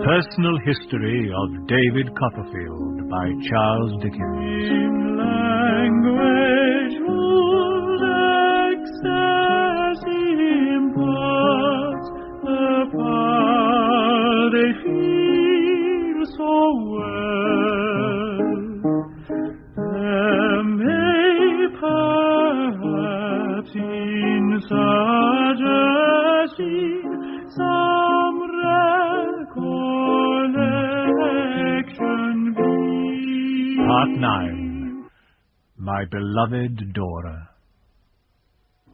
Personal History of David Copperfield by Charles Dickens. In language whose excess imparts the power they feel so well, there may perhaps in such a scene some recollection be. Part 9. My Beloved Dora.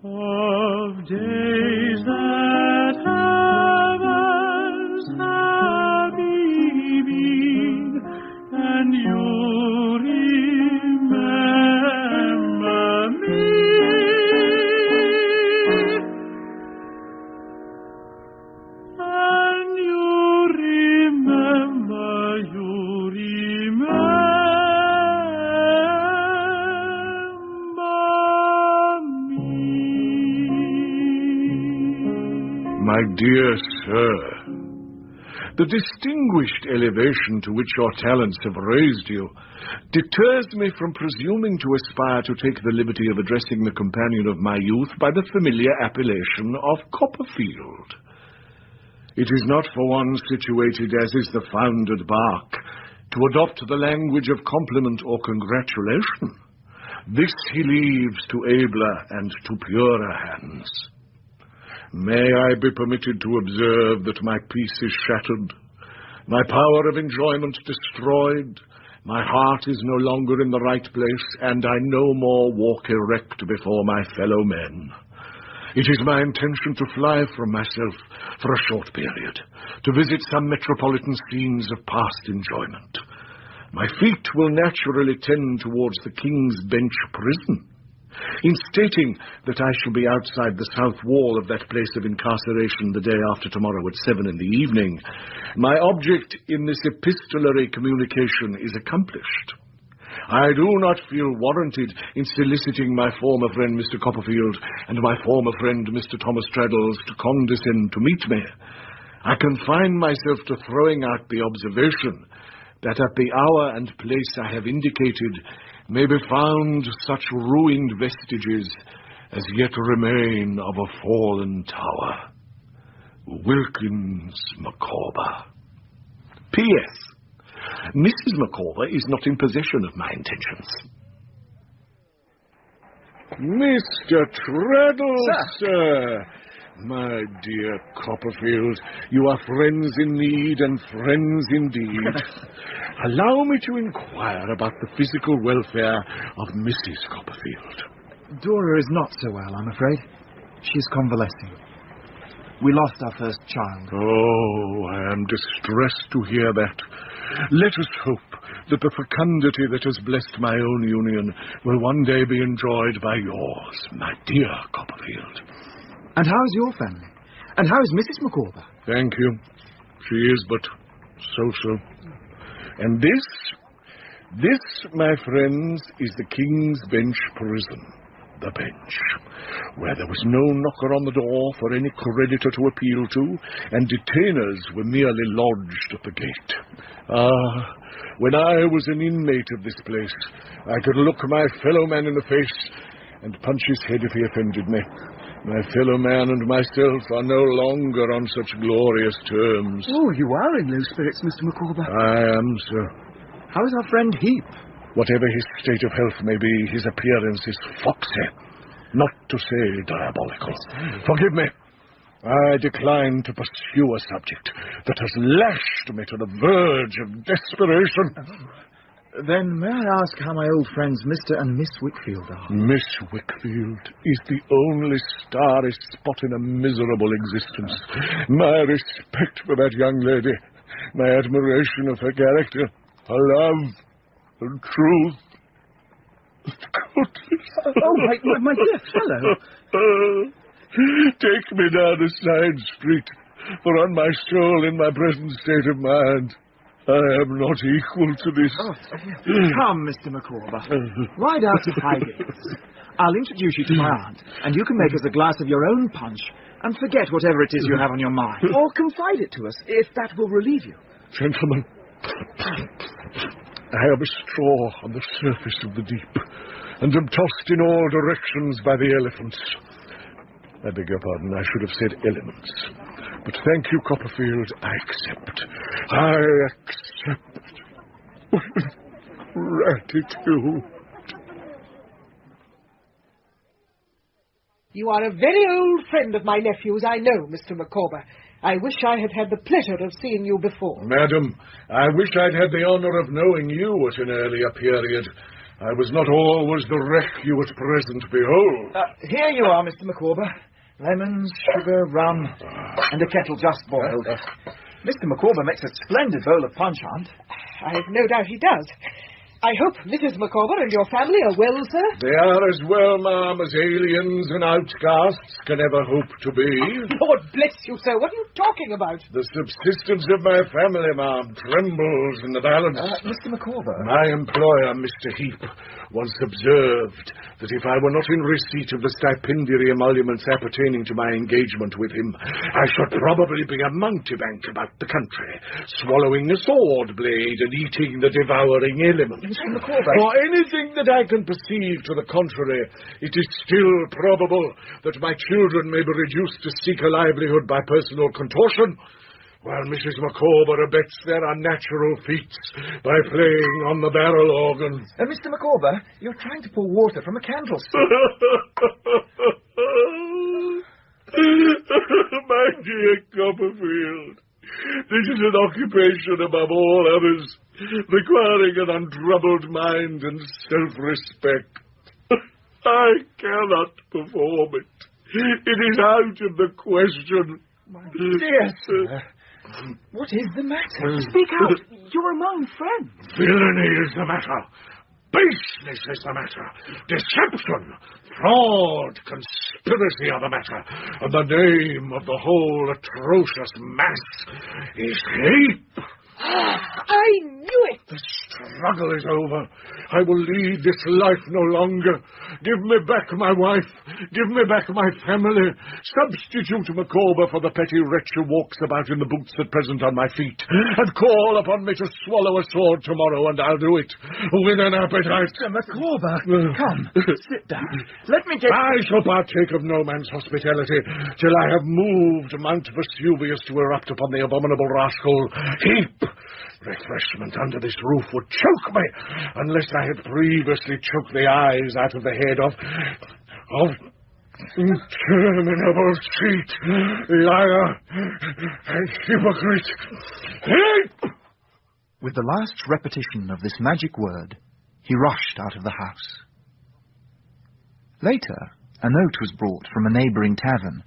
Of days that have as happy been, and you remember me. And you remember My dear sir, the distinguished elevation to which your talents have raised you deters me from presuming to aspire to take the liberty of addressing the companion of my youth by the familiar appellation of Copperfield. It is not for one situated as is the founded bark to adopt the language of compliment or congratulation. This he leaves to abler and to purer hands. May I be permitted to observe that my peace is shattered, my power of enjoyment destroyed, my heart is no longer in the right place, and I no more walk erect before my fellow men. It is my intention to fly from myself for a short period, to visit some metropolitan scenes of past enjoyment. My feet will naturally tend towards the King's Bench prison. In stating that I shall be outside the south wall of that place of incarceration the day after tomorrow at 7 in the evening, my object in this epistolary communication is accomplished. I do not feel warranted in soliciting my former friend Mr. Copperfield and my former friend Mr. Thomas Traddles to condescend to meet me. I confine myself to throwing out the observation that at the hour and place I have indicated may be found such ruined vestiges as yet remain of a fallen tower. Wilkins Micawber. P.S. Mrs. Micawber is not in possession of my intentions. Mr. Traddles, sir. My dear Copperfield, you are friends in need and friends indeed. Allow me to inquire about the physical welfare of Mrs. Copperfield. Dora is not so well, I'm afraid. She is convalescing. We lost our first child. Oh, I am distressed to hear that. Let us hope that the fecundity that has blessed my own union will one day be enjoyed by yours, my dear Copperfield. And how is your family? And how is Mrs. Micawber? Thank you. She is but so-so. And this, my friends, is the King's Bench prison. The bench, where there was no knocker on the door for any creditor to appeal to, and detainers were merely lodged at the gate. When I was an inmate of this place, I could look my fellow man in the face and punch his head if he offended me. My fellow man and myself are no longer on such glorious terms. Oh, you are in low spirits, Mr. Micawber. I am, sir. How is our friend Heep? Whatever his state of health may be, his appearance is foxy, not to say diabolical. Forgive me. I decline to pursue a subject that has lashed me to the verge of desperation. Then may I ask how my old friends Mr. and Miss Wickfield are? Miss Wickfield is the only starry spot in a miserable existence. My respect for that young lady, my admiration of her character, her love, her truth. Goodness. Oh, my dear fellow. Take me down a side street, for on my soul, in my present state of mind, I am not equal to this. Oh, come, Mr. Micawber. Ride out to Highgate. I'll introduce you to my aunt, and you can make us a glass of your own punch and forget whatever it is you have on your mind. Or confide it to us, if that will relieve you. Gentlemen, I am a straw on the surface of the deep, and am tossed in all directions by the elephants. I beg your pardon, I should have said elements. But thank you, Copperfield, I accept. I accept. Gratitude. You are a very old friend of my nephew's, I know, Mr. Micawber. I wish I had had the pleasure of seeing you before. Madam, I wish I'd had the honour of knowing you at an earlier period. I was not always the wreck you at present behold. Here you are, Mr. Micawber. Lemons, sugar, rum, and a kettle just boiled. Mr. Micawber makes a splendid bowl of punch, Aunt. I've no doubt he does. I hope Mrs. Micawber and your family are well, sir? They are as well, ma'am, as aliens and outcasts can ever hope to be. Lord bless you, sir. What are you talking about? The subsistence of my family, ma'am, trembles in the balance. Mr. Micawber. My employer, Mr. Heep, once observed that if I were not in receipt of the stipendiary emoluments appertaining to my engagement with him, I should probably be a mountebank about the country, swallowing a sword blade and eating the devouring elements. Mr. Micawber. For anything that I can perceive to the contrary, it is still probable that my children may be reduced to seek a livelihood by personal contortion, while Mrs. Micawber abets their unnatural feats by playing on the barrel organ. Mr. Micawber, you're trying to pour water from a candlestick. My dear Copperfield, this is an occupation above all others, requiring an untroubled mind and self-respect. I cannot perform it. It is out of the question. My dear sir, what is the matter? Speak out. You're among friends. Villainy is the matter. Baseness is the matter. Deception, fraud, conspiracy are the matter. And the name of the whole atrocious mass is Heep. I knew it. The struggle is over. I will lead this life no longer. Give me back my wife. Give me back my family. Substitute Micawber for the petty wretch who walks about in the boots at present on my feet. And call upon me to swallow a sword tomorrow, and I'll do it. With an appetite. Mr. Micawber, come, sit down. Let me get... I shall partake of no man's hospitality till I have moved Mount Vesuvius to erupt upon the abominable rascal Heep. Refreshment under this roof would choke me, unless I had previously choked the eyes out of the head of interminable cheat, liar, and hypocrite. Heep! With the last repetition of this magic word, he rushed out of the house. Later, a note was brought from a neighbouring tavern,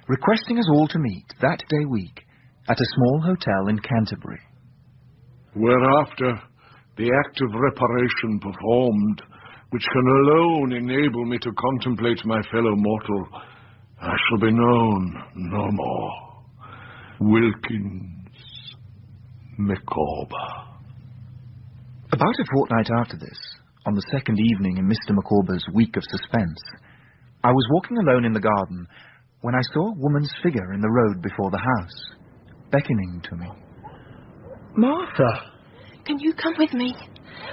requesting us all to meet that day week at a small hotel in Canterbury. Whereafter, the act of reparation performed, which can alone enable me to contemplate my fellow mortal, I shall be known no more. Wilkins Micawber. About a fortnight after this, on the second evening in Mr. Micawber's week of suspense, I was walking alone in the garden when I saw a woman's figure in the road before the house, beckoning to me. Martha! Can you come with me?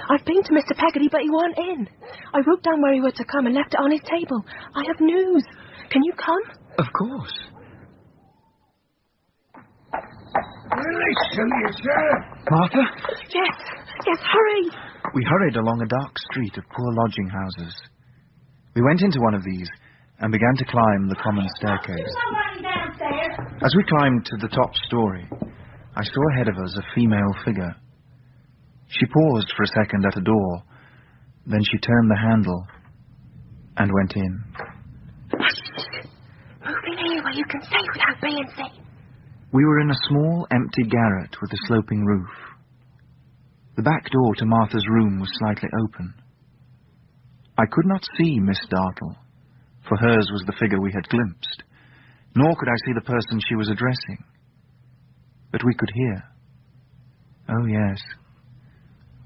I've been to Mr Peggotty, but he weren't in. I wrote down where he were to come and left it on his table. I have news. Can you come? Of course. Listen, you sir. Martha? Yes, hurry. We hurried along a dark street of poor lodging houses. We went into one of these and began to climb the common staircase. As we climbed to the top story, I saw ahead of us a female figure. She paused for a second at a door, then she turned the handle and went in. Move in here where you can stay without being seen. We were in a small, empty garret with a sloping roof. The back door to Martha's room was slightly open. I could not see Miss Dartle, for hers was the figure we had glimpsed, nor could I see the person she was addressing. But we could hear. Oh, yes.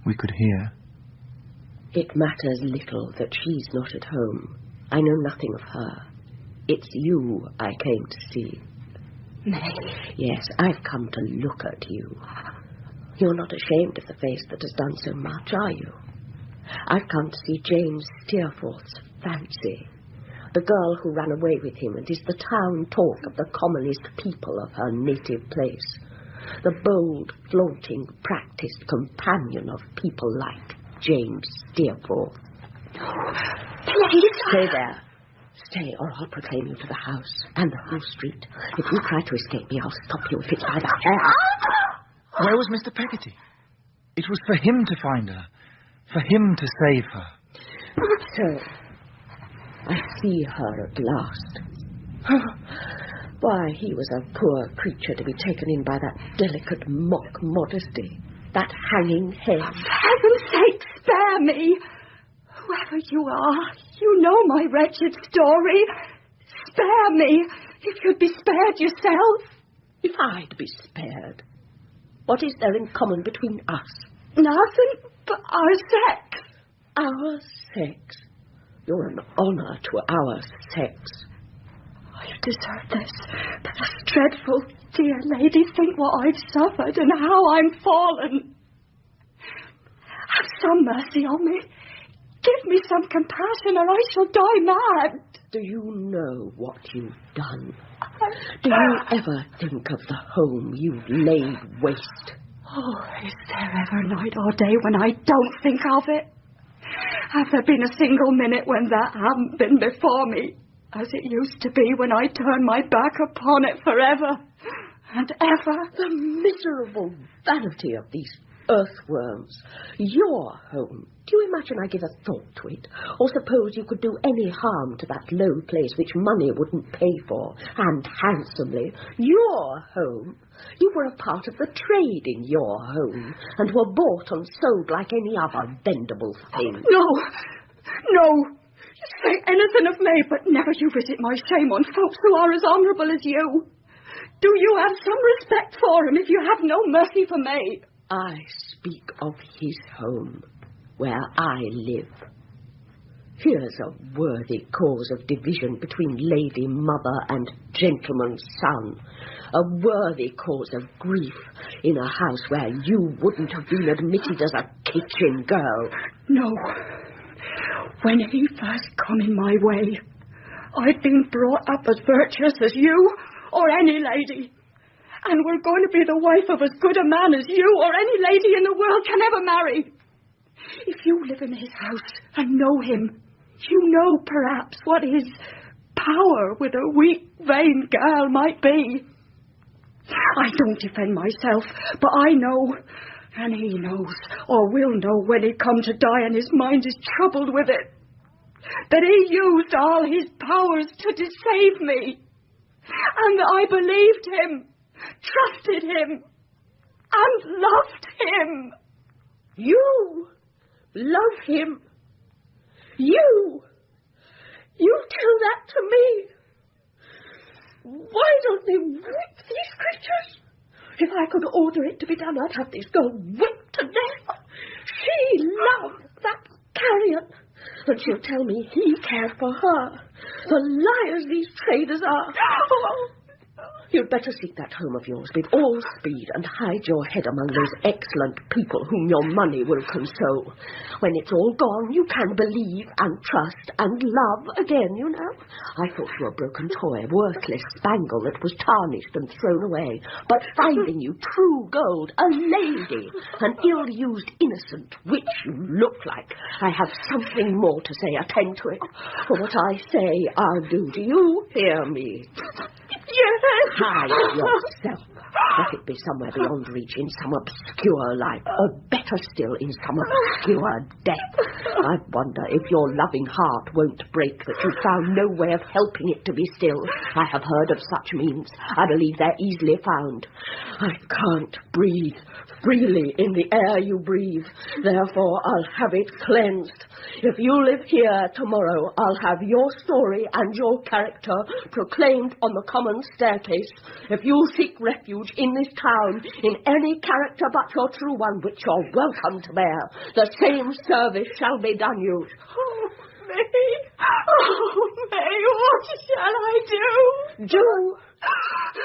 We could hear. It matters little that she's not at home. I know nothing of her. It's you I came to see. May. Yes, I've come to look at you. You're not ashamed of the face that has done so much, are you? I've come to see James Steerforth's Fancy, the girl who ran away with him and is the town talk of the commonest people of her native place, the bold, flaunting, practised companion of people like James Steerforth. Please. Stay there. Stay, or I'll proclaim you to the house and the whole street. If you try to escape me, I'll stop you if it's by the hair. Where was Mr. Peggotty? It was for him to find her, for him to save her. So, I see her at last. Why, he was a poor creature to be taken in by that delicate mock modesty, that hanging head. For heaven's sake, spare me! Whoever you are, you know my wretched story. Spare me, if you'd be spared yourself. If I'd be spared, what is there in common between us? Nothing but our sex. Our sex? You're an honour to our sex. I deserve this, but this dreadful dear lady, think what I've suffered and how I'm fallen. Have some mercy on me. Give me some compassion or I shall die mad. Do you know what you've done? Do you ever think of the home you've laid waste? Oh, is there ever a night or day when I don't think of it? Have there been a single minute when that hadn't been before me, as it used to be when I turned my back upon it forever and ever? The miserable vanity of these earthworms. Your home. Do you imagine I give a thought to it? Or suppose you could do any harm to that low place which money wouldn't pay for, and handsomely? Your home. You were a part of the trade in your home, and were bought and sold like any other vendable thing. No. You say anything of me, but never you visit my shame on folks who are as honourable as you. Do you have some respect for him if you have no mercy for me? I speak of his home, where I live. Here's a worthy cause of division between lady mother and gentleman's son. A worthy cause of grief in a house where you wouldn't have been admitted as a kitchen girl. No. When he first come in my way, I'd been brought up as virtuous as you or any lady. And we're going to be the wife of as good a man as you or any lady in the world can ever marry. If you live in his house and know him, you know perhaps what his power with a weak, vain girl might be. I don't defend myself, but I know, and he knows, or will know when he comes to die and his mind is troubled with it, that he used all his powers to deceive me, and that I believed him, trusted him, and loved him. You love him? You tell that to me? Why don't they whip these creatures? If I could order it to be done, I'd have this girl whipped to death. She loved that carrion, and she'll tell me he cared for her. The liars these traders are. You'd better seek that home of yours with all speed and hide your head among those excellent people whom your money will console. When it's all gone, you can believe and trust and love again, you know. I thought you a broken toy, worthless spangle that was tarnished and thrown away. But finding you true gold, a lady, an ill-used innocent witch you look like, I have something more to say. Attend to it. For what I say, I'll do. Do you hear me? Yes. Hide yourself. Let it be somewhere beyond reach, in some obscure life. Or better her still in some obscure depth. I wonder if your loving heart won't break that you found no way of helping it to be still. I have heard of such means. I believe they're easily found. I can't breathe freely in the air you breathe. Therefore, I'll have it cleansed. If you live here tomorrow, I'll have your story and your character proclaimed on the common staircase. If you seek refuge in this town, in any character but your true one, which you're welcome to bear, the same service shall be done you. Oh, May, what shall I do? Do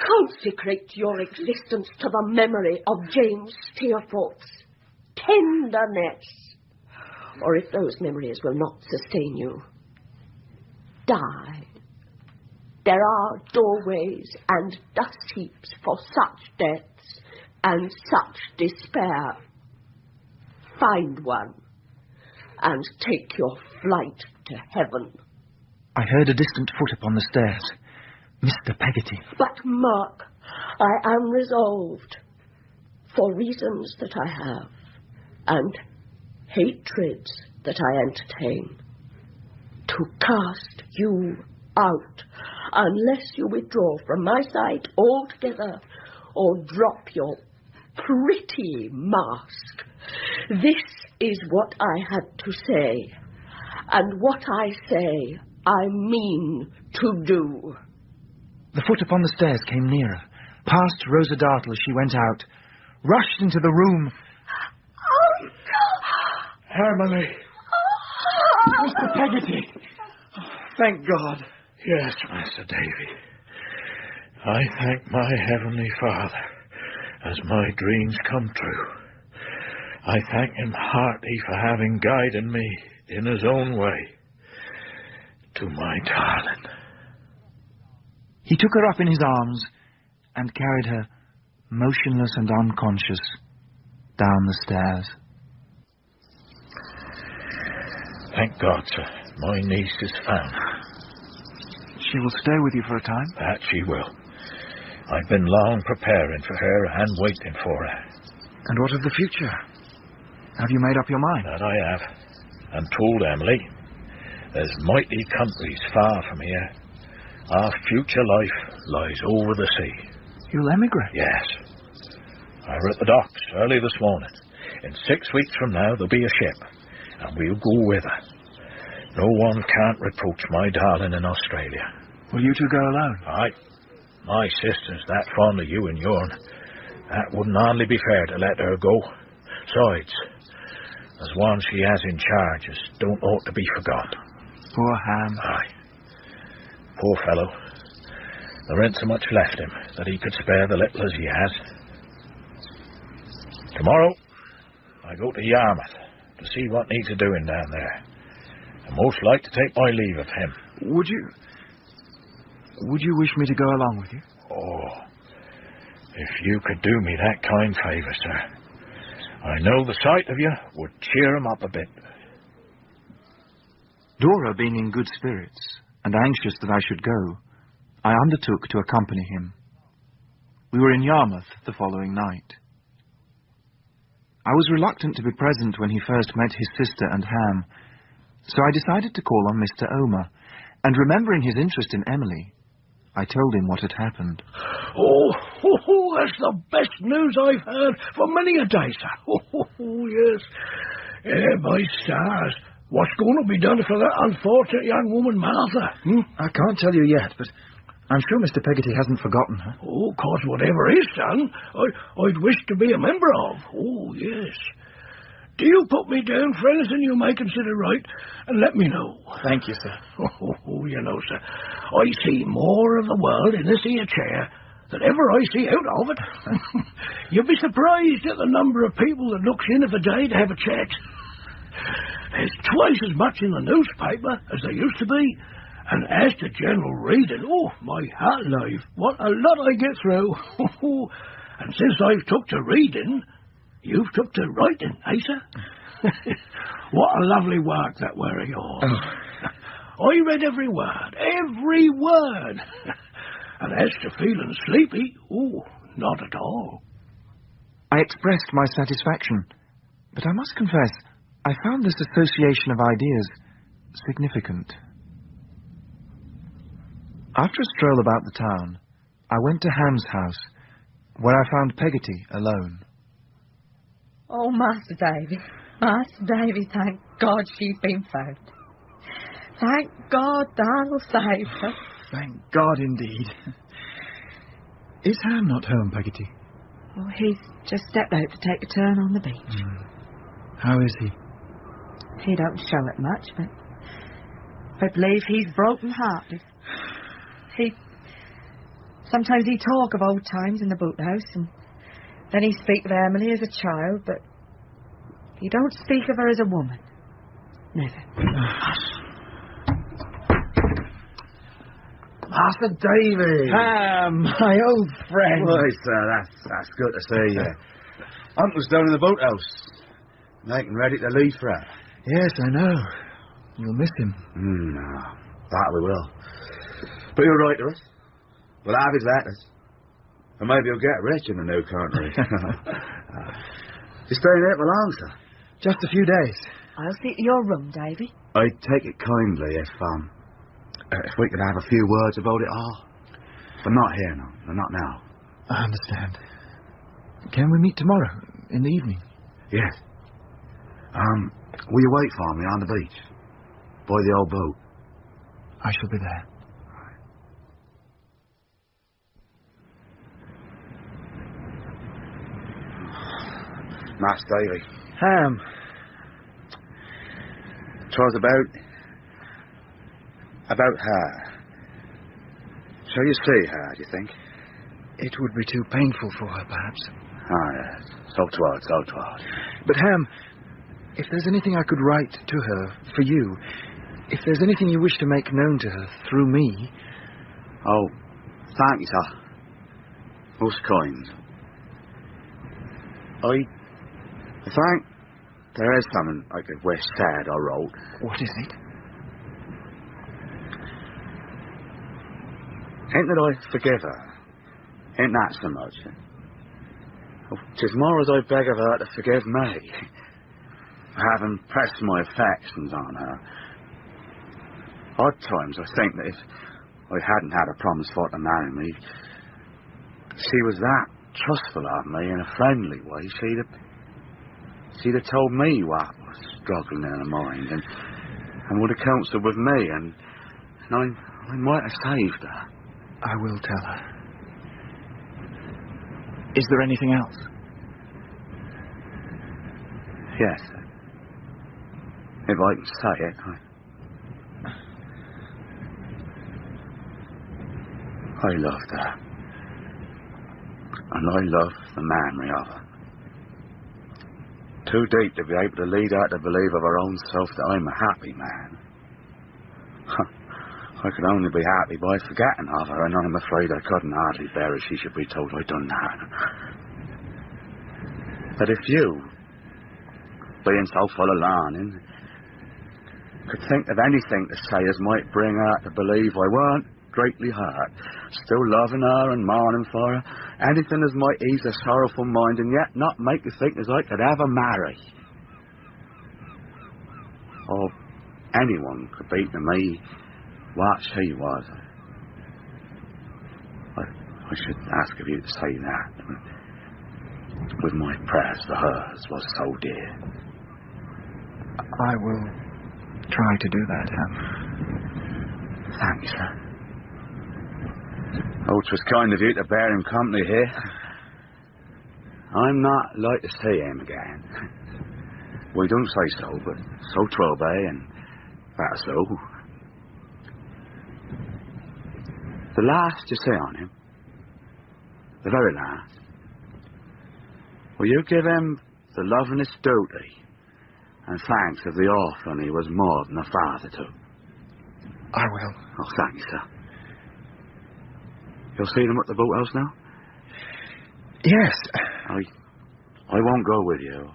consecrate your existence to the memory of James Steerforth's tenderness. Or if those memories will not sustain you, die. There are doorways and dust heaps for such deaths and such despair. Find one and take your flight to heaven. I heard a distant foot upon the stairs. Mr. Peggotty. But mark, I am resolved, for reasons that I have, and hatreds that I entertain, to cast you out, unless you withdraw from my sight altogether, or drop your pretty mask. This is what I had to say, and what I say I mean to do. The foot upon the stairs came nearer, past Rosa Dartle as she went out, rushed into the room. Emily! Mr. Peggotty! Thank God. Yes, Master Davy. I thank my Heavenly Father as my dreams come true. I thank him heartily for having guided me in his own way to my darling. He took her up in his arms and carried her, motionless and unconscious, down the stairs. Thank God, sir, my niece is found. She will stay with you for a time? That she will. I've been long preparing for her and waiting for her. And what of the future? Have you made up your mind? That I have, and told Emily. There's mighty countries far from here. Our future life lies over the sea. You'll emigrate? Yes. I were at the docks early this morning. In 6 weeks from now there'll be a ship, and we'll go with her. No one can't reproach my darling in Australia. Will you two go alone? Aye. My sister's that fond of you and yourn. That wouldn't hardly be fair to let her go. Besides, there's one she has in charge as don't ought to be forgot. Poor Ham. Aye. Poor fellow. There ain't so much left him that he could spare the little as he has. Tomorrow, I go to Yarmouth to see what needs a doing down there. And most like to take my leave of him. Would you wish me to go along with you? Oh, if you could do me that kind favour, sir. I know the sight of you would cheer him up a bit. Dora being in good spirits and anxious that I should go, I undertook to accompany him. We were in Yarmouth the following night. I was reluctant to be present when he first met his sister and Ham, so I decided to call on Mr. Omer, and remembering his interest in Emily, I told him what had happened. Oh, that's the best news I've heard for many a day, sir. Oh, yes. By stars. What's going to be done for that unfortunate young woman, Martha? I can't tell you yet, but I'm sure Mr. Peggotty hasn't forgotten her. Oh, of course, whatever is done, I'd wish to be a member of. Oh, yes. Do you put me down for anything you may consider right, and let me know. Thank you, sir. Oh, you know, sir, I see more of the world in this here chair than ever I see out of it. You'd be surprised at the number of people that looks in of a day to have a chat. There's twice as much in the newspaper as there used to be, and as to general reading, oh, my heart alive, what a lot I get through. And since I've took to reading, you've took to writing, eh, sir? What a lovely work that were of yours. Oh. I read every word, every word. And as to feeling sleepy, oh, not at all. I expressed my satisfaction, But I must confess, I found this association of ideas significant. After a stroll about the town, I went to Ham's house, where I found Peggotty alone. Oh, Master Davy, thank God she's been found. Thank God that'll save her. Thank God, indeed. Is Ham not home, Peggotty? Oh, he's just stepped out to take a turn on the beach. How is he? He don't show it much, but I believe he's broken-hearted. Sometimes he talk of old times in the boathouse, and then he speak of Emily as a child, but he don't speak of her as a woman. Never. Master Davy! Ham, my old friend. Why, sir, that's good to see you. Uncle's down in the boathouse, making ready to leave for her. Yes, I know. You'll miss him. No, that we will. But he'll write to us. We'll have his letters. And maybe he'll get rich in the new country. You staying there for long, sir? Just a few days. I'll see to your room, Davy. I'd take it kindly if we could have a few words about it all. But not here, no, not now. I understand. Can we meet tomorrow, in the evening? Yes. Will you wait for me on the beach? By the old boat? I shall be there. Master Davy. Ham. 'Twas about her. Shall you see her, do you think? It would be too painful for her, perhaps. Ah, yes. So 'twas. But, Ham, if there's anything I could write to her for you, if there's anything you wish to make known to her through me... Oh, thank you, sir. Most kind. I think there is something I could wish said or wrote. What is it? Ain't that I forgive her. Ain't that so much. Oh, 'tis more as I beg of her to forgive me. Having pressed my affections on her. Odd times I think that if I hadn't had a promise for her to marry me, she was that trustful of me in a friendly way, she'd have told me what was struggling in her mind and would have counselled with me, and I might have saved her. I will tell her. Is there anything else? Yes. If I can say it, I loved her. And I love the memory of her. Too deep to be able to lead her to believe of her own self that I'm a happy man. I could only be happy by forgetting of her, and I'm afraid I couldn't hardly bear if she should be told I'd done that. But if you, being so full of learning, could think of anything to say as might bring her to believe I weren't greatly hurt, still loving her and mourning for her, anything as might ease a sorrowful mind and yet not make you think as I could ever marry. Or anyone could be to me what she was. I should ask of you to say that, with my prayers for hers was so dear. I will try to do that, Ham. Thank you, sir. Oh, 'twas kind of you to bear him company here. I'm not like to see him again. We don't say so, but so 'twill be, and that's so. The last you see on him, the very last, will you give him the lovingest duty and thanks of the orphan he was more than a father to? I will. Oh, thank you, sir. You'll see them at the boathouse now? Yes. I won't go with you.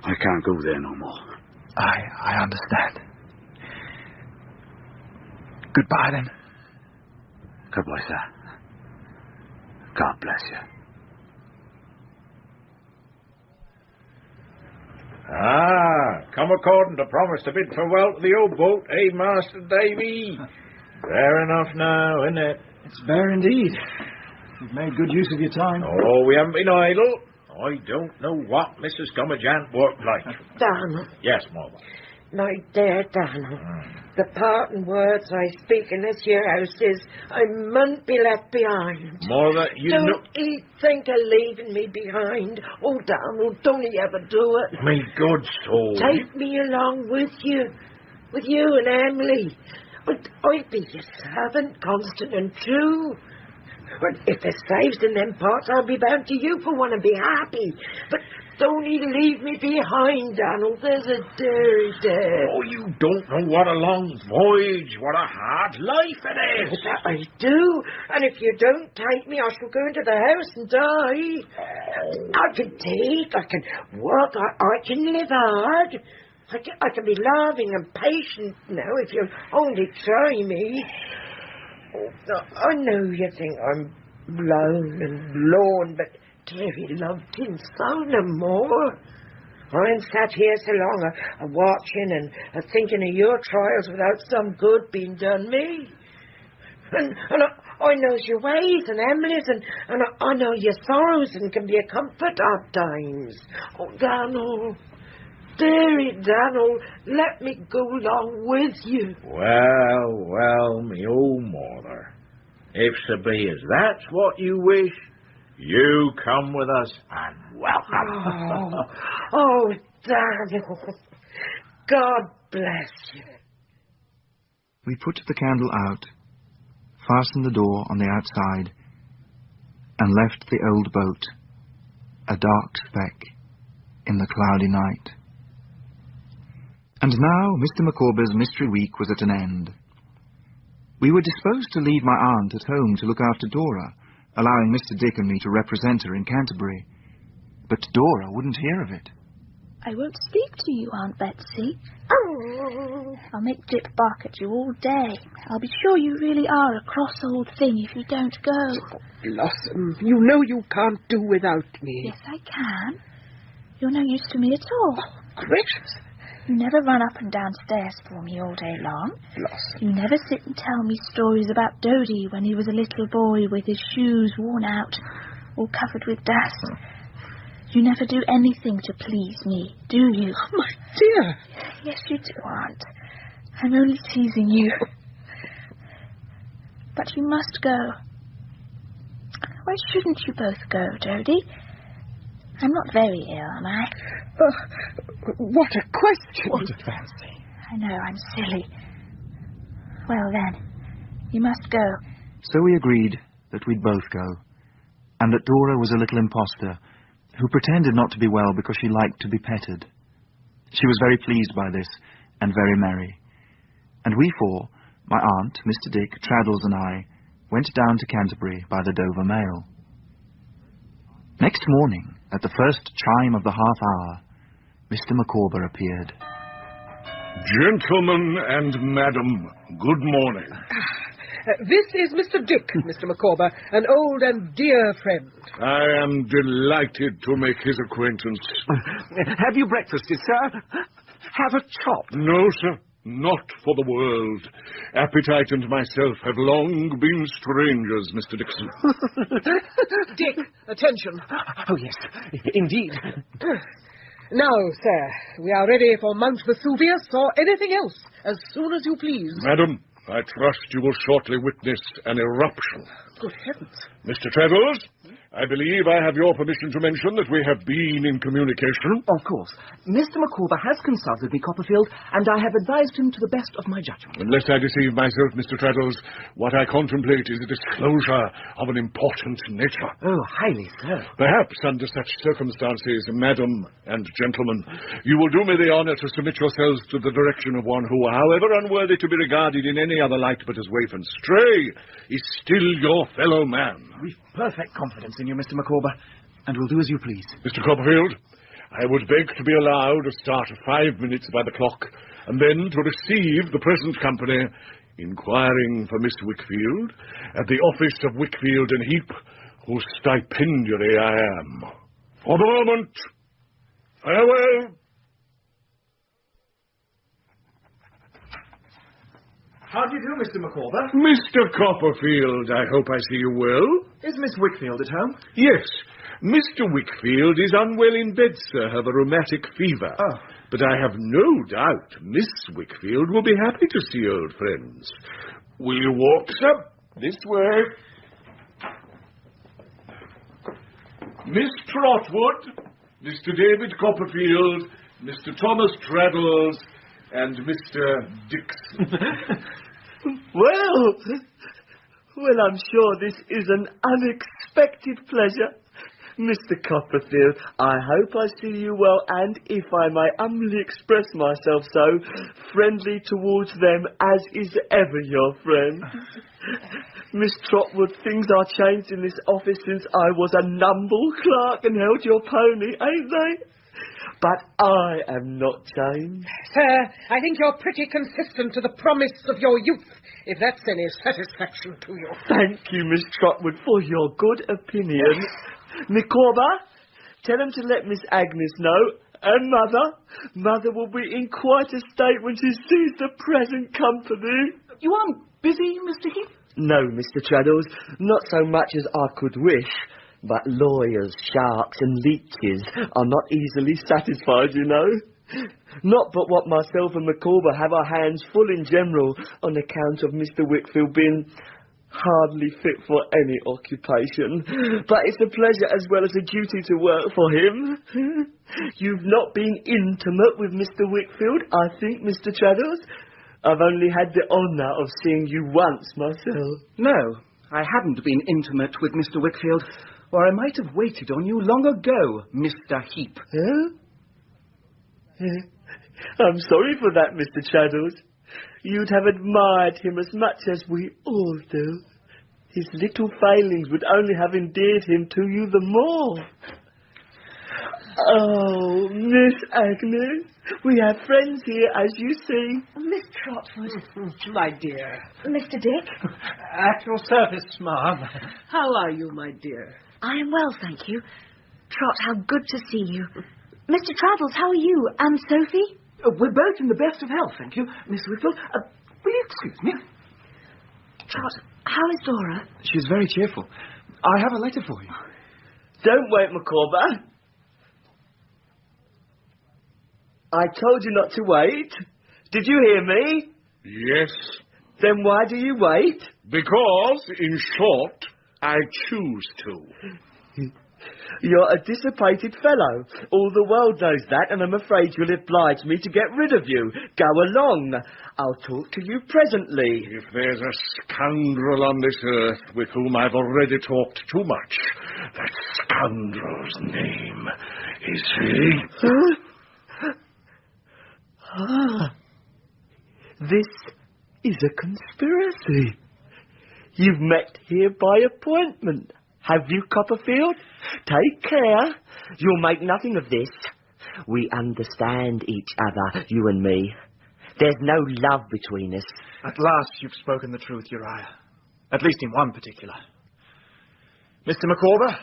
I can't go there no more. I understand. Goodbye, then. Goodbye, sir. God bless you. Ah, come according to promise to bid farewell to the old boat, eh, Master Davy? Fair enough now, isn't it? It's fair indeed. You've made good use of your time. Oh, we haven't been idle. I don't know what Mrs. Gummidge worked like. Donald. Yes, Mother. My dear Donald, the parting words I speak in this here house is I mun't be left behind. Mother, you don't know... he think of leaving me behind? Oh, Donald, don't he ever do it? My good soul. Take me along with you and Emily. I'd be your servant, constant and true. But if there's slaves in them parts, I'll be bound to you for one and be happy. But don't he leave me behind, Donald. There's a dear. Oh, you don't know what a long voyage, what a hard life it is. That I do. And if you don't take me, I shall go into the house and die. Oh. I can take, I can work, I can live hard. I can be loving and patient now if you'll only try me. Oh, I know you think I'm lone and lorn, but dearie love didn't so no more. I'm sat here so long a-watching and a-thinking of your trials without some good being done me. And I knows your ways and Emily's, and I know your sorrows and can be a comfort odd times. Oh, Donald, dearie Donald, let me go along with you. Well, me old mother, if so be as that's what you wish, you come with us and welcome. Oh, Donald, God bless you. We put the candle out, fastened the door on the outside, and left the old boat, a dark speck in the cloudy night. And now Mr. Micawber's mystery week was at an end. We were disposed to leave my aunt at home to look after Dora, allowing Mr. Dick and me to represent her in Canterbury. But Dora wouldn't hear of it. I won't speak to you, Aunt Betsey. Oh. I'll make Dick bark at you all day. I'll be sure you really are a cross old thing if you don't go. Blossom, you know you can't do without me. Yes, I can. You're no use to me at all. Oh, gracious. You never run up and down stairs for me all day long. Blossom. You never sit and tell me stories about Dodie when he was a little boy with his shoes worn out, all covered with dust. You never do anything to please me, do you? Oh, my dear. Yes, you do, Aunt. I'm only teasing you. But you must go. Why shouldn't you both go, Dodie? I'm not very ill, am I? What a question. What a fancy. I know, I'm silly. Well, then, you must go. So we agreed that we'd both go, and that Dora was a little imposter who pretended not to be well because she liked to be petted. She was very pleased by this, and very merry. And we four, my aunt, Mr. Dick, Traddles, and I, went down to Canterbury by the Dover mail. Next morning, at the first chime of the half-hour, Mr. Micawber appeared. Gentlemen and madam, good morning. This is Mr. Dick, Mr. Micawber, an old and dear friend. I am delighted to make his acquaintance. Have you breakfasted, sir? Have a chop. No, sir, not for the world. Appetite and myself have long been strangers, Mr. Dixon. Dick, attention. Oh, yes, indeed. Now, sir, we are ready for Mount Vesuvius or anything else, as soon as you please. Madam, I trust you will shortly witness an eruption. Good heavens. Mr. Traddles, I believe I have your permission to mention that we have been in communication. Of course. Mr. Micawber has consulted me, Copperfield, and I have advised him to the best of my judgment. Unless I deceive myself, Mr. Traddles, what I contemplate is a disclosure of an important nature. Oh, highly so. Perhaps under such circumstances, madam and gentlemen, you will do me the honour to submit yourselves to the direction of one who, however unworthy to be regarded in any other light but as waif and stray, is still your fellow man. We've perfect confidence in you, Mr. Micawber, and we'll do as you please. Mr. Copperfield, I would beg to be allowed to start 5 minutes by the clock, and then to receive the present company, inquiring for Miss Wickfield, at the office of Wickfield and Heep, whose stipendiary I am. For the moment, farewell How do you do, Mr. Micawber? Mr. Copperfield, I hope I see you well. Is Miss Wickfield at home? Yes, Mr. Wickfield is unwell in bed, sir, of a rheumatic fever. Oh. But I have no doubt Miss Wickfield will be happy to see old friends. Will you walk, sir? This way. Miss Trotwood, Mr. David Copperfield, Mr. Thomas Traddles, and Mr. Dixon. Well, I'm sure this is an unexpected pleasure. Mr. Copperfield, I hope I see you well, and if I may humbly express myself so, friendly towards them as is ever your friend. Miss Trotwood, things are changed in this office since I was a numble clerk and held your pony, ain't they? But I am not changed. Sir, I think you're pretty consistent to the promise of your youth, if that's any satisfaction to you. Thank you, Miss Trotwood, for your good opinion. Micawber, tell him to let Miss Agnes know, and Mother. Mother will be in quite a state when she sees the present company. You aren't busy, Mr. Heep? No, Mr. Traddles, not so much as I could wish. But lawyers, sharks and leeches are not easily satisfied, you know. Not but what myself and Micawber have our hands full in general on account of Mr. Wickfield being hardly fit for any occupation. But it's a pleasure as well as a duty to work for him. You've not been intimate with Mr. Wickfield, I think, Mr. Traddles. I've only had the honour of seeing you once myself. No, I haven't been intimate with Mr. Wickfield, or I might have waited on you long ago, Mr. Heep. I'm sorry for that, Mr. Traddles. You'd have admired him as much as we all do. His little failings would only have endeared him to you the more. Oh, Miss Agnes, we have friends here, as you see. Miss Trotwood. My dear. Mr. Dick. At your service, ma'am. How are you, my dear? I am well, thank you. Trot, how good to see you. Mr. Traddles, how are you? And Sophie? We're both in the best of health, thank you, Miss Wickfield. Will you excuse me? Trot, how is Dora? She's very cheerful. I have a letter for you. Don't wait, Micawber. I told you not to wait. Did you hear me? Yes. Then why do you wait? Because, in short, I choose to. You're a dissipated fellow. All the world knows that, and I'm afraid you'll oblige me to get rid of you. Go along. I'll talk to you presently. If there's a scoundrel on this earth with whom I've already talked too much, that scoundrel's name is he. This is a conspiracy. You've met here by appointment. Have you, Copperfield? Take care. You'll make nothing of this. We understand each other, you and me. There's no love between us. At last you've spoken the truth, Uriah. At least in one particular. Mr. Micawber,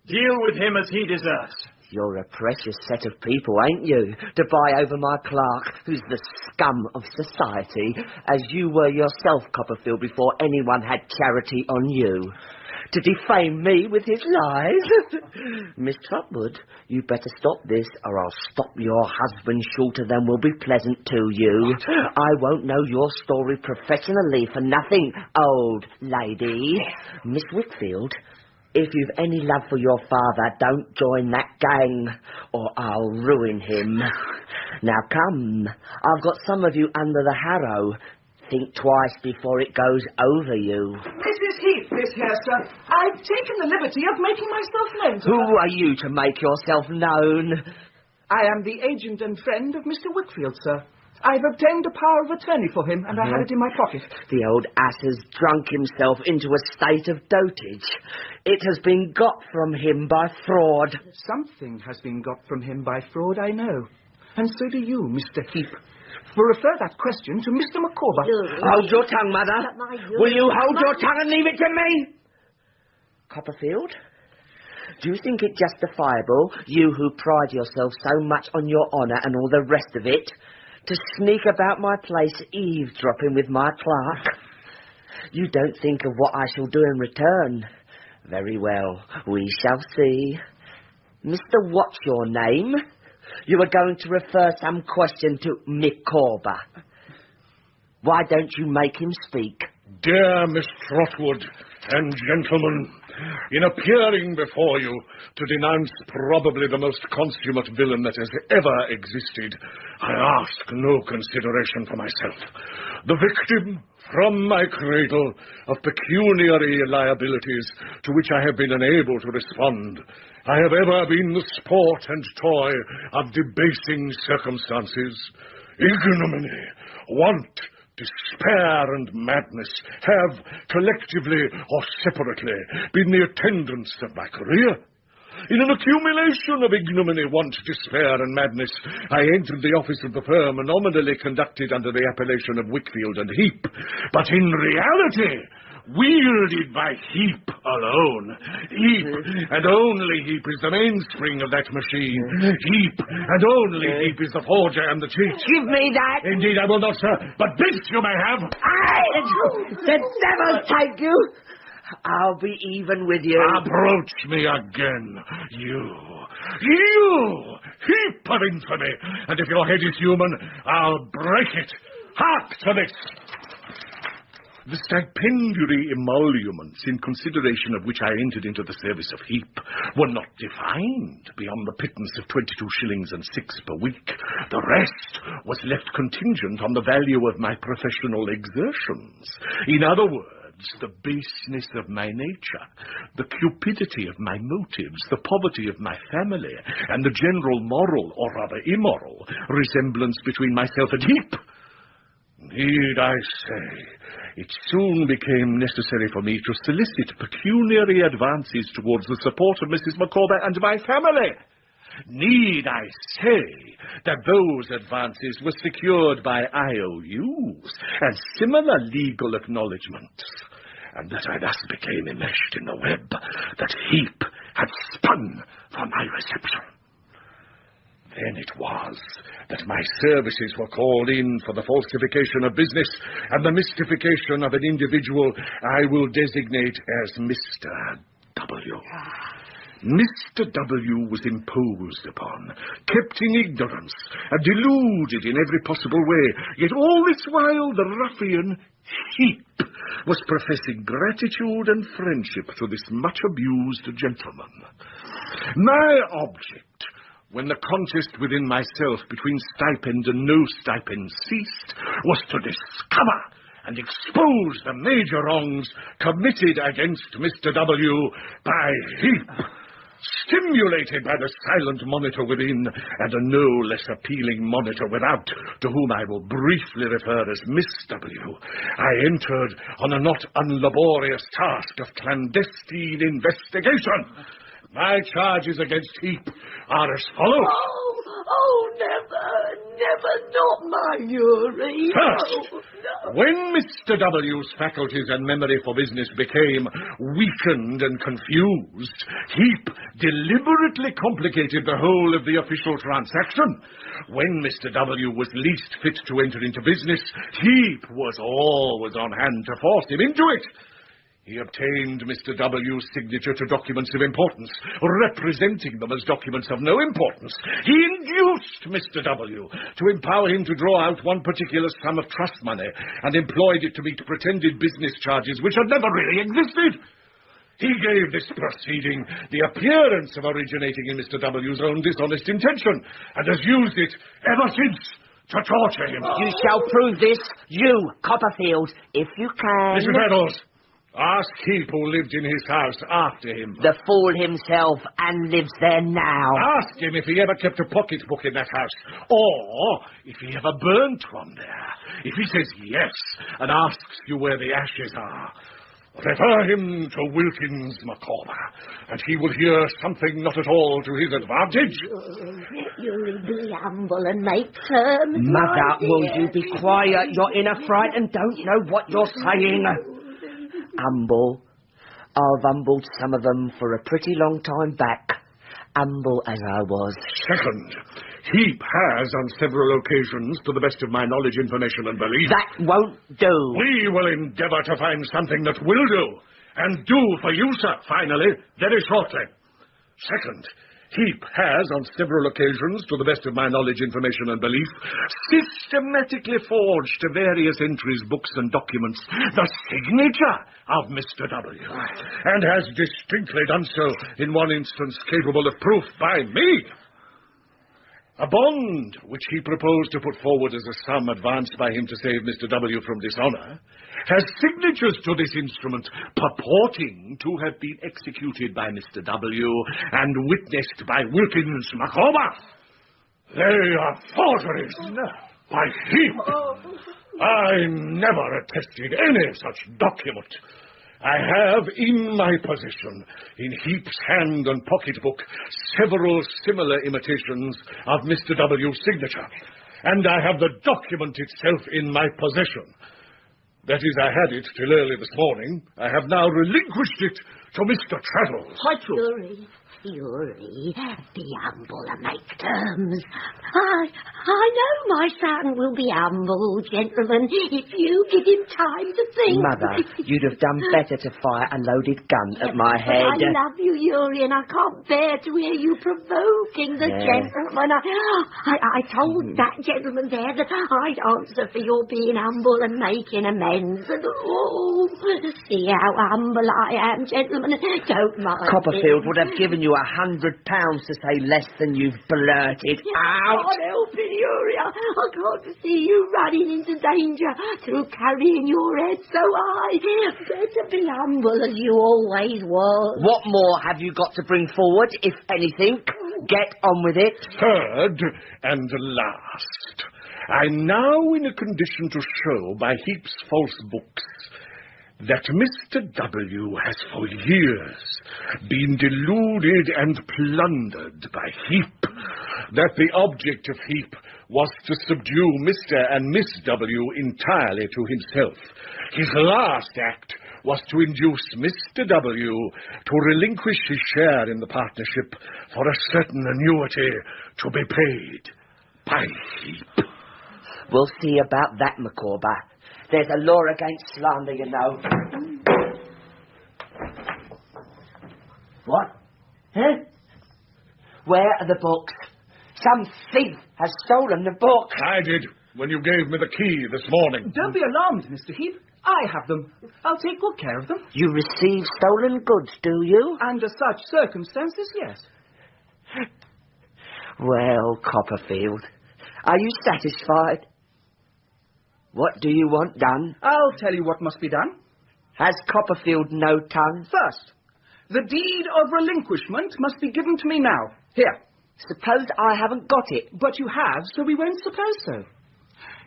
deal with him as he deserves. You're a precious set of people, ain't you, to buy over my clerk, who's the scum of society, as you were yourself, Copperfield, before anyone had charity on you. To defame me with his lies? Miss Trotwood, you better stop this, or I'll stop your husband shorter than will be pleasant to you. I won't know your story professionally for nothing, old lady. Miss Wickfield, if you've any love for your father, don't join that gang, or I'll ruin him. Now come, I've got some of you under the harrow. Think twice before it goes over you. Mrs. Heep is here, sir. I've taken the liberty of making myself known to Who her. are you to make yourself known? I am the agent and friend of Mr. Wickfield, sir. I've obtained a power of attorney for him, and I had it in my pocket. The old ass has drunk himself into a state of dotage. It has been got from him by fraud. Something has been got from him by fraud, I know. And so do you, Mr. Heep. Refer that question to Mr. Micawber. Hold your tongue, Mother. Will you hold your tongue and leave it to me? Copperfield, do you think it justifiable, you who pride yourself so much on your honour and all the rest of it, to sneak about my place eavesdropping with my clerk. You don't think of what I shall do in return. Very well, we shall see. Mr. What's your name? You are going to refer some question to Micawber. Why don't you make him speak? Dear Miss Trotwood and gentlemen, in appearing before you to denounce probably the most consummate villain that has ever existed, I ask no consideration for myself. The victim, from my cradle, of pecuniary liabilities to which I have been unable to respond, I have ever been the sport and toy of debasing circumstances. Ignominy, want, despair and madness have, collectively or separately, been the attendants of my career. In an accumulation of ignominy, want, despair and madness, I entered the office of the firm nominally conducted under the appellation of Wickfield and Heep, but in reality wielded by Heep alone. Heep, and only Heep, is the mainspring of that machine. Heep, and only Heep, is the forger and the cheat. Give me that! Indeed, I will not, sir, but this you may have. The devil take you! I'll be even with you. Approach me again, you, heap of infamy, and if your head is human, I'll break it. Hark to this! The stipendiary emoluments in consideration of which I entered into the service of Heep were not defined beyond the pittance of 22 shillings and 6 per week. The rest was left contingent on the value of my professional exertions. In other words, the baseness of my nature, the cupidity of my motives, the poverty of my family, and the general moral, or rather immoral, resemblance between myself and Heep. Need I say, it soon became necessary for me to solicit pecuniary advances towards the support of Mrs. Micawber and my family. Need I say that those advances were secured by IOUs and similar legal acknowledgments, and that I thus became enmeshed in the web that Heep had spun for my reception. Then it was that my services were called in for the falsification of business and the mystification of an individual I will designate as Mr. W. Mr. W. was imposed upon, kept in ignorance, and deluded in every possible way, yet all this while the ruffian Heep was professing gratitude and friendship to this much-abused gentleman. My object, when the contest within myself between stipend and no stipend ceased, was to discover and expose the major wrongs committed against Mr. W. by Heep, stimulated by the silent monitor within and a no less appealing monitor without, to whom I will briefly refer as Miss W. I entered on a not unlaborious task of clandestine investigation. My charges against Heep are as follows. Oh, never, not my Uriah. First, when Mr. W.'s faculties and memory for business became weakened and confused, Heep deliberately complicated the whole of the official transaction. When Mr. W. was least fit to enter into business, Heep was always on hand to force him into it. He obtained Mr. W.'s signature to documents of importance, representing them as documents of no importance. He induced Mr. W. to empower him to draw out one particular sum of trust money and employed it to meet pretended business charges which had never really existed. He gave this proceeding the appearance of originating in Mr. W.'s own dishonest intention and has used it ever since to torture him. You shall prove this, you, Copperfield, if you can. Mrs. Reynolds, ask Heep who lived in his house after him. The fool himself, and lives there now. Ask him if he ever kept a pocketbook in that house, or if he ever burnt one there. If he says yes, and asks you where the ashes are, refer him to Wilkins Micawber, and he will hear something not at all to his advantage. You'll be humble and make terms. Mother, will you be quiet? You're in a fright and don't know what you're saying. Humble. I've humbled some of them for a pretty long time back. Humble as I was. Second, Heep has, on several occasions, to the best of my knowledge, information, and belief... That won't do. We will endeavour to find something that will do, and do for you, sir, finally, very shortly. Second, Heep has, on several occasions, to the best of my knowledge, information, and belief, systematically forged to various entries, books, and documents the signature of Mr. W. And has distinctly done so in one instance capable of proof by me. A bond, which he proposed to put forward as a sum advanced by him to save Mr. W. from dishonour, has signatures to this instrument purporting to have been executed by Mr. W. and witnessed by Wilkins Micawber. They are forgeries by Heep. I never attested any such document. I have in my possession, in Heep's hand and pocketbook, several similar imitations of Mr. W.'s signature, and I have the document itself in my possession. That is, I had it till early this morning. I have now relinquished it to Mr. Traddles. Fury, be humble and make terms. I know my son will be humble, gentlemen, if you give him time to think. Mother, you'd have done better to fire a loaded gun at my head. I love you, Uri, and I can't bear to hear you provoking the gentleman. I told that gentleman there that I'd answer for your being humble and making amends. And, see how humble I am, gentlemen. Don't mind Copperfield would have given you £100 to say less than you've blurted out. I can't help it, Uri. I can't see you running into danger through carrying your head so high. Better be humble as you always was. What more have you got to bring forward, if anything? Get on with it. Third and last, I'm now in a condition to show by Heep's false books that Mr. W. has for years been deluded and plundered by Heep, that the object of Heep was to subdue Mr. and Miss W. entirely to himself. His last act was to induce Mr. W. to relinquish his share in the partnership for a certain annuity to be paid by Heep. We'll see about that, Micawber. There's a law against slander, you know. What? Huh? Where are the books? Some thief has stolen the books. I did, when you gave me the key this morning. Don't be alarmed, Mr. Heep. I have them. I'll take good care of them. You receive stolen goods, do you? Under such circumstances, yes. Well, Copperfield, are you satisfied? What do you want done? I'll tell you what must be done. Has Copperfield no tongue? First, the deed of relinquishment must be given to me now. Here. Suppose I haven't got it. But you have, so we won't suppose so.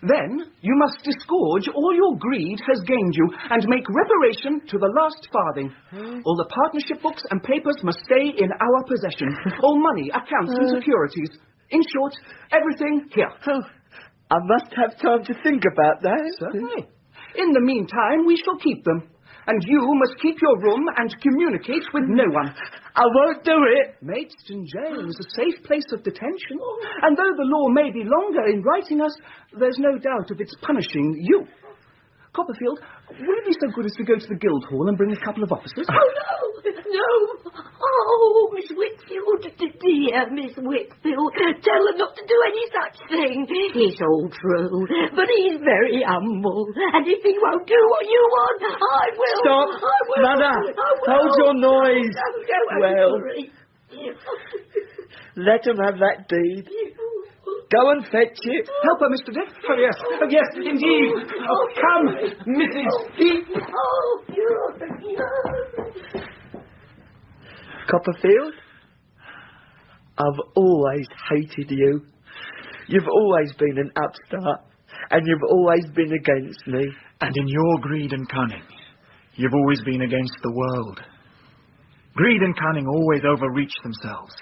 Then you must disgorge all your greed has gained you and make reparation to the last farthing. All the partnership books and papers must stay in our possession. All money, accounts and securities. In short, everything here. I must have time to think about that. Certainly. In the meantime, we shall keep them. And you must keep your room and communicate with no one. I won't do it. Maidstone Jail is a safe place of detention. And though the law may be longer in writing us, there's no doubt of its punishing you. Copperfield, will you be so good as to go to the Guildhall and bring a couple of officers? Oh, no. Oh, Miss Whitfield, dear Miss Whitfield, tell her not to do any such thing. It's all true, but he's very humble, and if he won't do what you want, I will. Stop. I will. Mother, I will. hold your noise. No, well, worry. Let him have that deed. Go and fetch it. Help her, Mr. Dick. Oh, yes, indeed. Oh, come, Mrs. Heep. Oh, Copperfield, I've always hated you. You've always been an upstart, and you've always been against me. And in your greed and cunning, you've always been against the world. Greed and cunning always overreach themselves.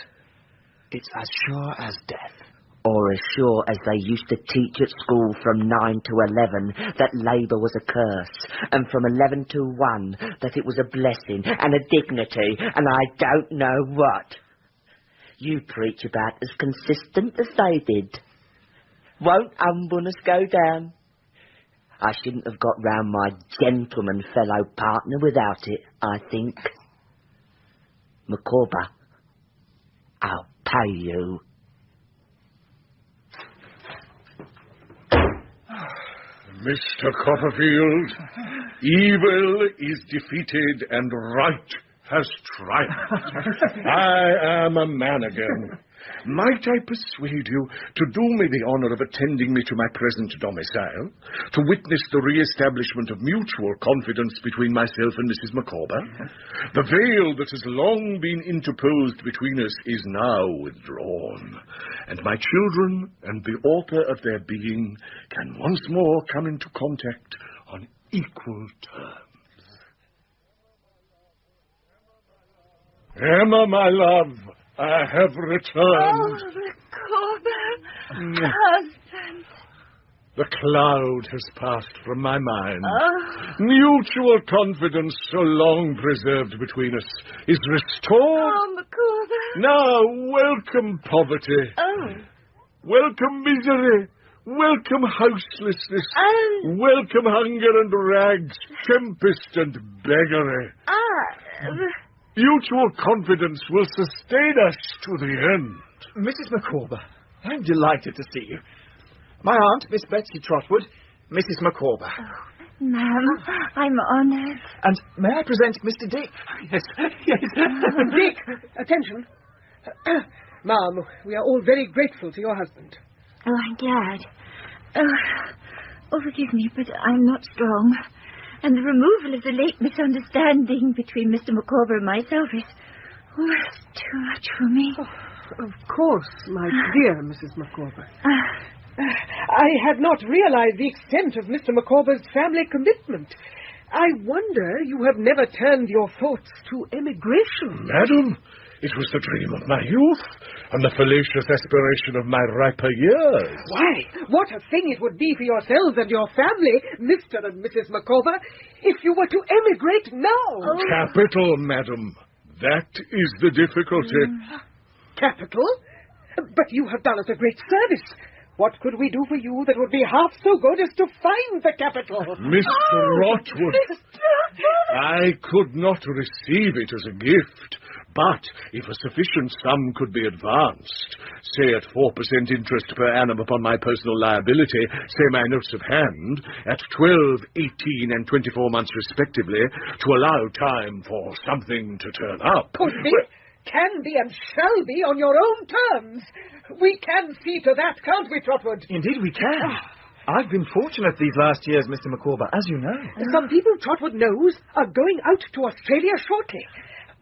It's as sure as death. Or as sure as they used to teach at school from 9 to 11 that labour was a curse, and from 11 to 1 that it was a blessing and a dignity, and I don't know what. You preach about as consistent as they did. Won't humbleness go down? I shouldn't have got round my gentleman fellow partner without it, I think. Micawber, I'll pay you. Mr. Copperfield, evil is defeated and right has triumphed. I am a man again. Might I persuade you to do me the honour of attending me to my present domicile, to witness the re-establishment of mutual confidence between myself and Mrs. Micawber? The veil that has long been interposed between us is now withdrawn, and my children and the author of their being can once more come into contact on equal terms. Emma, my love, I have returned. Oh, Micawber, husband. The cloud has passed from my mind. Mutual confidence, so long preserved between us, is restored. Oh, Micawber. Now, welcome poverty. Welcome misery. Welcome houselessness. Welcome hunger and rags, tempest and beggary. Mutual confidence will sustain us to the end. Mrs. Micawber, I'm delighted to see you. My aunt, Miss Betsey Trotwood, Mrs. Micawber. Ma'am, I'm honoured. And may I present Mr. Dick? Yes. Dick, attention. Ma'am, we are all very grateful to your husband. Oh, I'm glad. Forgive me, but I'm not strong. And the removal of the late misunderstanding between Mr. Micawber and myself is too much for me. Oh, of course, my dear Mrs. Micawber. I had not realized the extent of Mr. Micawber's family commitment. I wonder you have never turned your thoughts to emigration. Madam, it was the dream of my youth and the fallacious aspiration of my riper years. Why, what a thing it would be for yourselves and your family, Mr. and Mrs. Micawber, if you were to emigrate now. Capital, madam. That is the difficulty. Capital? But you have done us a great service. What could we do for you that would be half so good as to find the capital? Miss Trotwood, I could not receive it as a gift, but if a sufficient sum could be advanced, say at 4% interest per annum upon my personal liability, say my notes of hand, at 12, 18, and 24 months respectively, to allow time for something to turn up. Could be, can be, and shall be on your own terms. We can see to that, can't we, Trotwood? Indeed we can. I've been fortunate these last years, Mr. Micawber, as you know. Some people, Trotwood knows, are going out to Australia shortly.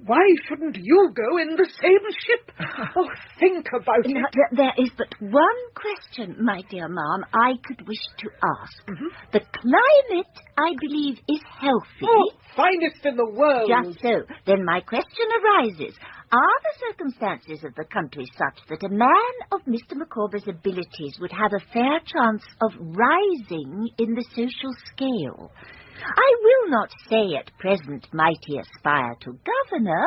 Why shouldn't you go in the same ship? Oh, think about it. There is but one question, my dear ma'am, I could wish to ask. The climate, I believe, is healthy. Oh, finest in the world. Just so. Then my question arises. Are the circumstances of the country such that a man of Mr. Micawber's abilities would have a fair chance of rising in the social scale? I will not say at present might he aspire to governor,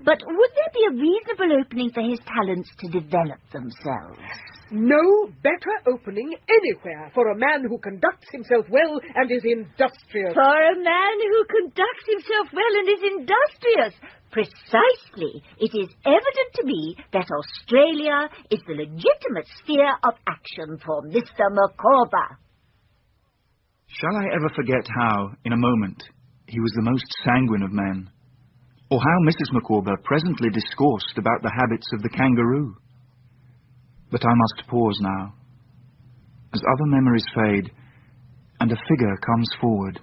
but would there be a reasonable opening for his talents to develop themselves? No better opening anywhere for a man who conducts himself well and is industrious. For a man who conducts himself well and is industrious. Precisely. It is evident to me that Australia is the legitimate sphere of action for Mr. Micawber. Shall I ever forget how, in a moment, he was the most sanguine of men? Or how Mrs. Micawber presently discoursed about the habits of the kangaroo? But I must pause now, as other memories fade, and a figure comes forward,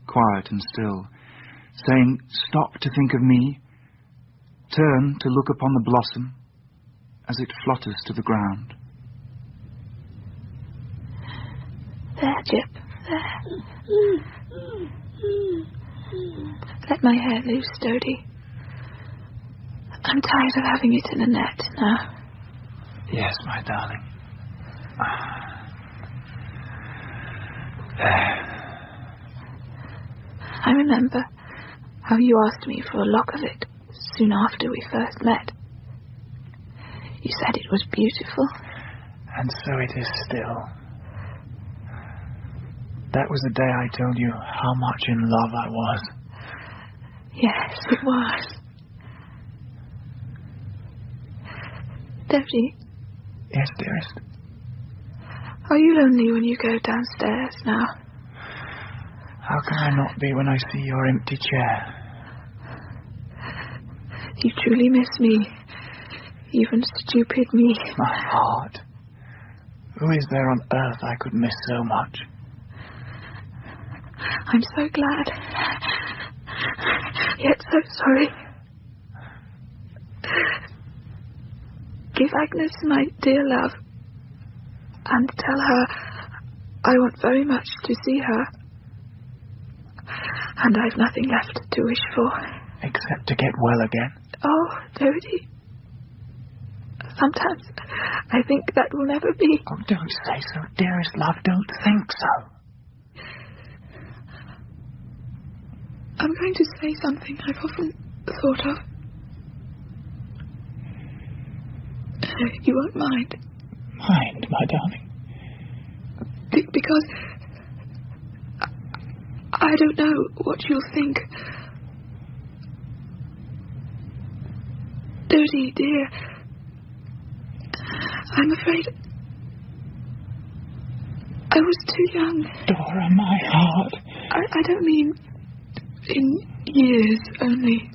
quiet and still, saying, "Stop to think of me, turn to look upon the blossom as it flutters to the ground." There, Jip, there. Let my hair loose, Dodie. I'm tired of having it in a net now. Yes, my darling. I remember how you asked me for a lock of it soon after we first met. You said it was beautiful. And so it is still. That was the day I told you how much in love I was. Yes, it was. Dodie? Yes, dearest? Are you lonely when you go downstairs now? How can I not be when I see your empty chair? You truly miss me. Even stupid me. My heart. Who is there on earth I could miss so much? I'm so glad. Yet so sorry. Give Agnes my dear love. And tell her I want very much to see her. And I've nothing left to wish for. Except to get well again. Oh, Dodie. Sometimes I think that will never be. Oh, don't say so, dearest love. Don't think so. I'm going to say something I've often thought of. You won't mind. Mind, my darling? Because I don't know what you'll think. Dodie, dear, I'm afraid I was too young. Dora, my heart. I don't mean in years only.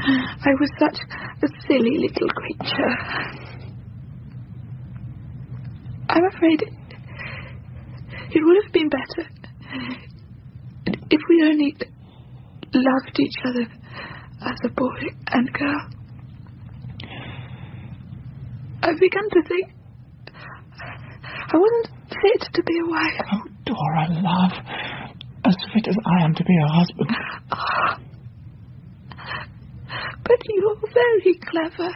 I was such a silly little creature. I'm afraid it would have been better if we only loved each other as a boy and girl. I've begun to think I wasn't fit to be a wife. Oh, Dora, love. As fit as I am to be a husband. Oh, but you're very clever.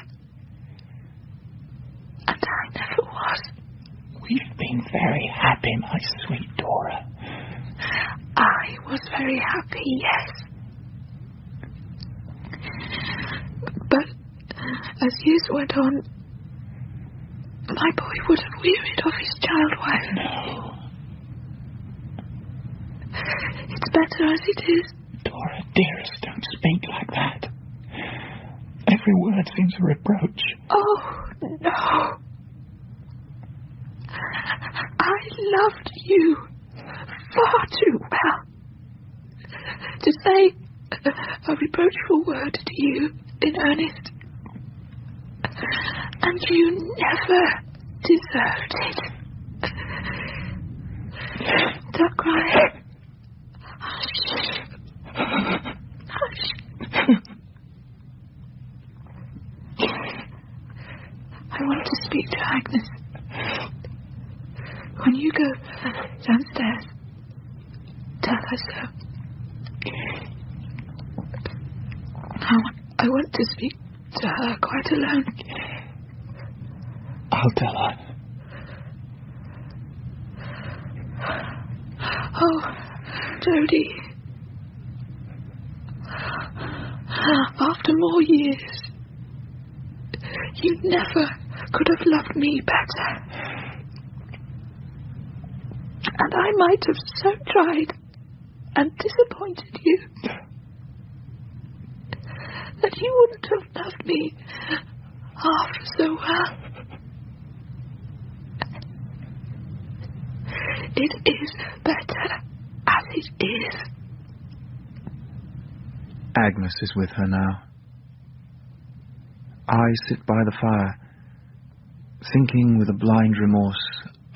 And I never was. We've been very happy, my sweet Dora. I was very happy, yes. But as years went on, my boy would have wearied of his child wife. No. It's better as it is. Dora, dearest, don't speak like that. Every word seems a reproach. Oh, no. I loved you far too well to say a reproachful word to you in earnest. And you never deserved it. Don't cry. Hush. Hush. I want to speak to Agnes. When you go downstairs, tell her so. I want to speak to her quite alone. I'll tell her. Oh, Dodie. After more years, you never could have loved me better. And I might have so tried and disappointed you that you wouldn't have loved me half so well. It is better as it is. Agnes is with her now. I sit by the fire, thinking with a blind remorse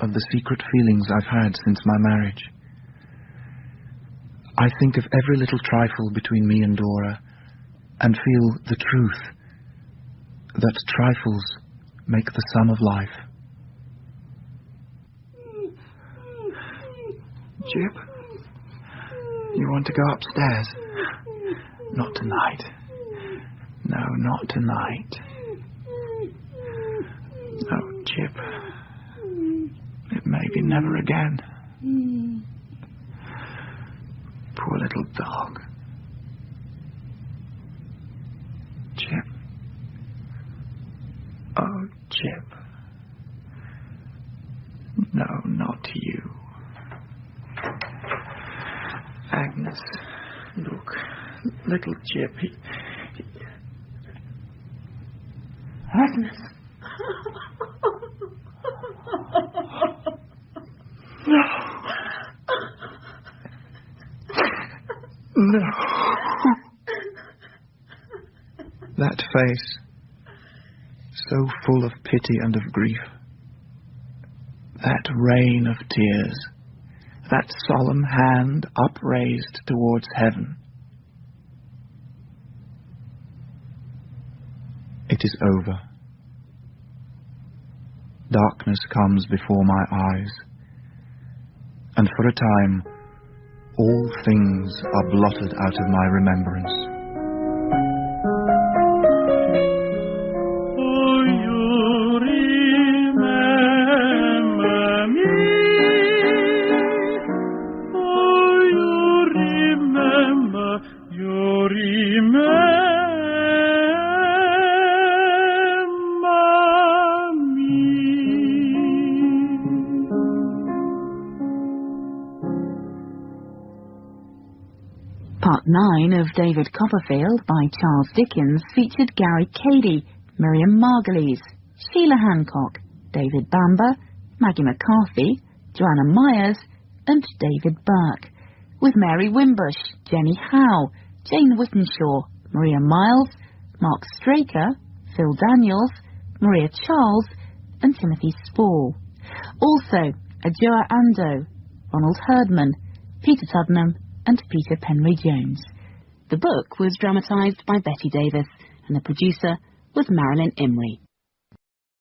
of the secret feelings I've had since my marriage. I think of every little trifle between me and Dora, and feel the truth that trifles make the sum of life. Jip, you want to go upstairs? Not tonight. No, not tonight. No, Jip. It may be never again. Poor little dog. Jip, little Jip. Agnes. No. No. That face, so full of pity and of grief. That rain of tears. That solemn hand upraised towards heaven. It is over. Darkness comes before my eyes, and for a time all things are blotted out of my remembrance. Part 9 of David Copperfield by Charles Dickens featured Gary Cady, Miriam Margolyes, Sheila Hancock, David Bamber, Maggie McCarthy, Joanna Myers and David Burke, with Mary Wimbush, Jenny Howe, Jane Whittenshaw, Maria Miles, Mark Straker, Phil Daniels, Maria Charles and Timothy Spall. Also, Adjoa Ando, Ronald Herdman, Peter Tuddenham and Peter Penry Jones. The book was dramatised by Betty Davis and the producer was Marilyn Imrie.